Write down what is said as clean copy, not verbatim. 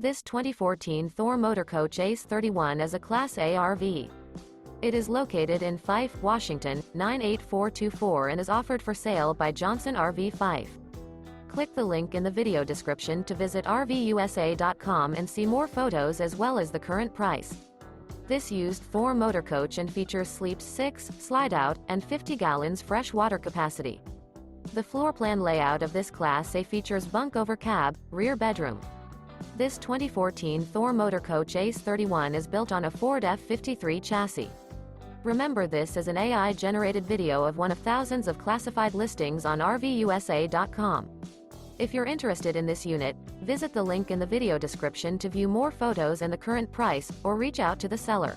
This 2014 Thor Motor Coach ACE 31 is a Class A RV. It is located in Fife, Washington, 98424 and is offered for sale by Johnson RV Fife. Click the link in the video description to visit RVUSA.com and see more photos as well as the current price. This used Thor Motor Coach and features sleeps 6, Slideout, and 50 gallons fresh water capacity. The floor plan layout of this Class A features Bunk Over Cab, rear bedroom. This 2014 Thor Motor Coach ACE 31 is built on a Ford F53 chassis. Remember, this is an AI-generated video of one of thousands of classified listings on RVUSA.com. If you're interested in this unit, visit the link in the video description to view more photos and the current price, or reach out to the seller.